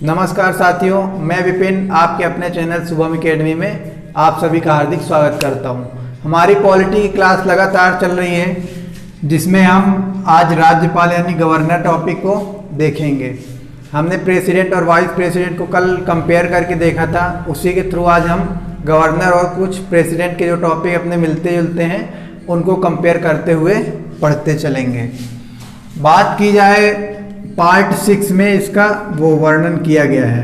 नमस्कार साथियों, मैं विपिन आपके अपने चैनल शुभम एकेडमी में आप सभी का हार्दिक स्वागत करता हूं। हमारी पॉलिटी की क्लास लगातार चल रही है, जिसमें हम आज राज्यपाल यानी गवर्नर टॉपिक को देखेंगे। हमने प्रेसिडेंट और वाइस प्रेसिडेंट को कल कंपेयर करके देखा था, उसी के थ्रू आज हम गवर्नर और कुछ प्रेसिडेंट के जो टॉपिक अपने मिलते जुलते हैं उनको कंपेयर करते हुए पढ़ते चलेंगे। बात की जाए पार्ट 6 में इसका वो वर्णन किया गया है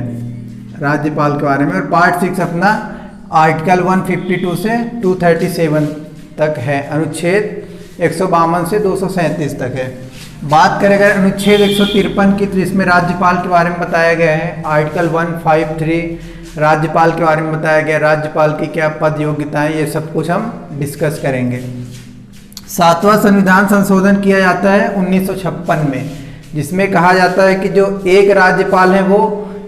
राज्यपाल के बारे में, और पार्ट 6 अपना आर्टिकल 152 से 237 तक है, अनुच्छेद 152 से 237 तक है। बात करें अगर अनुच्छेद 153 की, तो इसमें राज्यपाल के बारे में बताया गया है। आर्टिकल 153 राज्यपाल के बारे में बताया गया, राज्यपाल की क्या पद योग्यताएं, ये सब कुछ हम डिस्कस करेंगे। 7वां संविधान संशोधन किया जाता है 1956 में, जिसमें कहा जाता है कि जो एक राज्यपाल है वो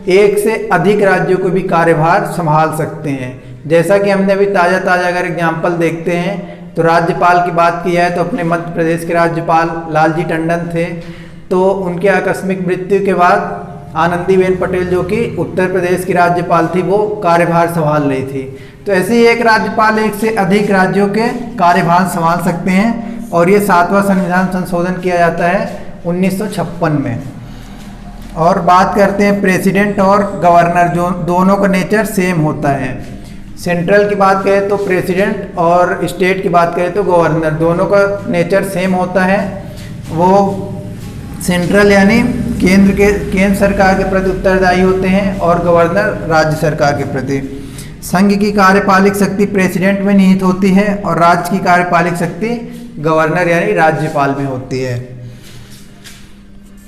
एक से अधिक राज्यों को भी कार्यभार संभाल सकते हैं। जैसा कि हमने अभी ताज़ा अगर एग्जाम्पल देखते हैं तो राज्यपाल की बात की जाए तो अपने मध्य प्रदेश के राज्यपाल लालजी टंडन थे, तो उनके आकस्मिक मृत्यु के बाद आनंदीबेन पटेल जो कि उत्तर प्रदेश की राज्यपाल थी वो कार्यभार संभाल रही थी। तो ऐसे ही एक राज्यपाल एक से अधिक राज्यों के कार्यभार संभाल सकते हैं, और ये 7वां संविधान संशोधन किया जाता है 1956 में। और बात करते हैं प्रेसिडेंट और गवर्नर, जो दोनों का नेचर सेम होता है। सेंट्रल की बात करें तो प्रेसिडेंट और स्टेट की बात करें तो गवर्नर, दोनों का नेचर सेम होता है। वो सेंट्रल यानी केंद्र सरकार के प्रति उत्तरदायी होते हैं, और गवर्नर राज्य सरकार के प्रति। संघ की कार्यपालिक शक्ति प्रेसिडेंट में निहित होती है, और राज्य की कार्यपालिक शक्ति गवर्नर यानी राज्यपाल में होती है।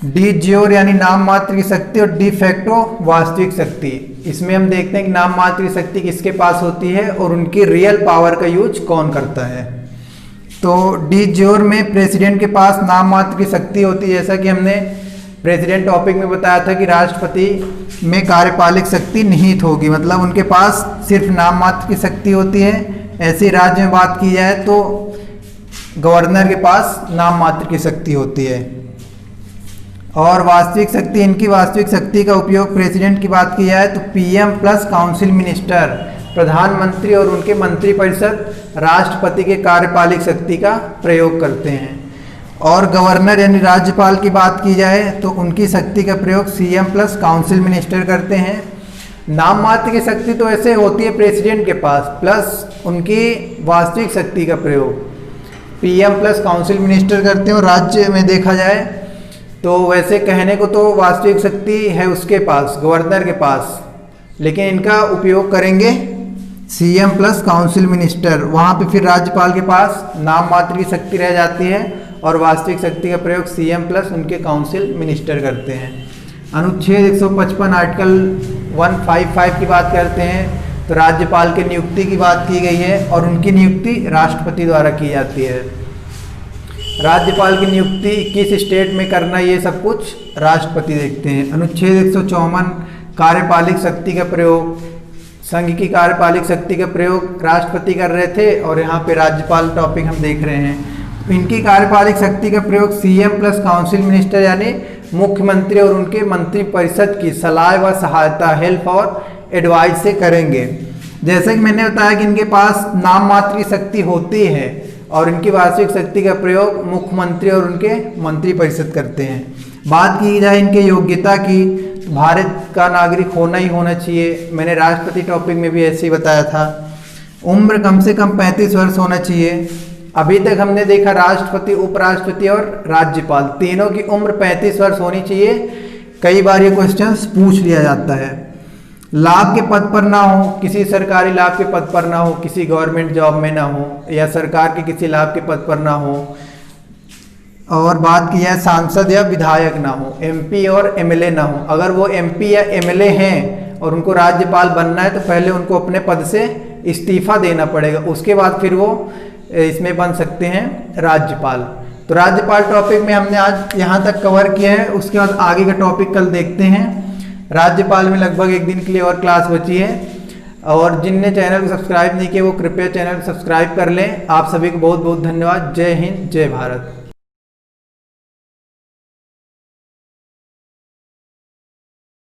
डी ज्योर यानी नाम मात्र की शक्ति और डी फैक्टो वास्तविक शक्ति, इसमें हम देखते हैं कि नाम मात्र की शक्ति किसके पास होती है और उनकी रियल पावर का यूज कौन करता है। तो डी ज्योर में प्रेसिडेंट के पास नाम मात्र की शक्ति होती है, जैसा कि हमने प्रेसिडेंट टॉपिक में बताया था कि राष्ट्रपति में कार्यपालिक शक्ति निहित होगी, मतलब उनके पास सिर्फ नाम मात्र की शक्ति होती है। ऐसे राज्य में बात की जाए तो गवर्नर के पास नाम मात्र की शक्ति होती है। और वास्तविक शक्ति, इनकी वास्तविक शक्ति का उपयोग प्रेसिडेंट की बात की जाए तो पीएम प्लस काउंसिल मिनिस्टर, प्रधानमंत्री और उनके मंत्रिपरिषद राष्ट्रपति के कार्यपालिक शक्ति का प्रयोग करते हैं। और गवर्नर यानी राज्यपाल की बात की जाए तो उनकी शक्ति का प्रयोग सीएम प्लस काउंसिल मिनिस्टर करते हैं। नाम मात्र की शक्ति तो ऐसे होती है प्रेसिडेंट के पास, प्लस उनकी वास्तविक शक्ति का प्रयोग पीएम प्लस काउंसिल मिनिस्टर करते हैं। और राज्य में देखा जाए तो वैसे कहने को तो वास्तविक शक्ति है उसके पास, गवर्नर के पास, लेकिन इनका उपयोग करेंगे सीएम प्लस काउंसिल मिनिस्टर। वहाँ पे फिर राज्यपाल के पास नाम मात्र की शक्ति रह जाती है, और वास्तविक शक्ति का प्रयोग सीएम प्लस उनके काउंसिल मिनिस्टर करते हैं। अनुच्छेद 155 आर्टिकल 155 की बात करते हैं तो राज्यपाल के नियुक्ति की बात की गई है, और उनकी नियुक्ति राष्ट्रपति द्वारा की जाती है। राज्यपाल की नियुक्ति किस स्टेट में करना, ये सब कुछ राष्ट्रपति देखते हैं। अनुच्छेद 154 कार्यपालिक शक्ति का प्रयोग, संघ की कार्यपालिक शक्ति का प्रयोग राष्ट्रपति कर रहे थे, और यहाँ पे राज्यपाल टॉपिक हम देख रहे हैं। इनकी कार्यपालिक शक्ति का प्रयोग सीएम प्लस काउंसिल मिनिस्टर यानी मुख्यमंत्री और उनके मंत्रिपरिषद की सलाह व सहायता, हेल्प और एडवाइस से करेंगे। जैसे कि मैंने बताया कि इनके पास नाम मात्र की शक्ति होती है, और इनकी वास्तविक शक्ति का प्रयोग मुख्यमंत्री और उनके मंत्रिपरिषद करते हैं। बात की जाए इनके योग्यता की, भारत का नागरिक होना ही होना चाहिए, मैंने राष्ट्रपति टॉपिक में भी ऐसे ही बताया था। उम्र कम से कम 35 वर्ष होना चाहिए। अभी तक हमने देखा राष्ट्रपति, उपराष्ट्रपति और राज्यपाल तीनों की उम्र 35 वर्ष होनी चाहिए। कई बार ये क्वेश्चंस पूछ लिया जाता है। लाभ के पद पर ना हो, किसी सरकारी लाभ के पद पर ना हो, किसी गवर्नमेंट जॉब में ना हो, या सरकार के किसी लाभ के पद पर ना हो। और बात की जाए सांसद या विधायक ना हो, एमपी और एमएलए ना हो। अगर वो एमपी या एमएलए हैं और उनको राज्यपाल बनना है तो पहले उनको अपने पद से इस्तीफा देना पड़ेगा, उसके बाद फिर वो इसमें बन सकते हैं राज्यपाल। तो राज्यपाल टॉपिक में हमने आज यहाँ तक कवर किया है, उसके बाद आगे का टॉपिक कल देखते हैं। राज्यपाल में लगभग एक दिन के लिए और क्लास बची है, और जिनने चैनल को सब्सक्राइब नहीं किया वो कृपया चैनल को सब्सक्राइब कर लें। आप सभी को बहुत बहुत धन्यवाद। जय हिंद, जय भारत।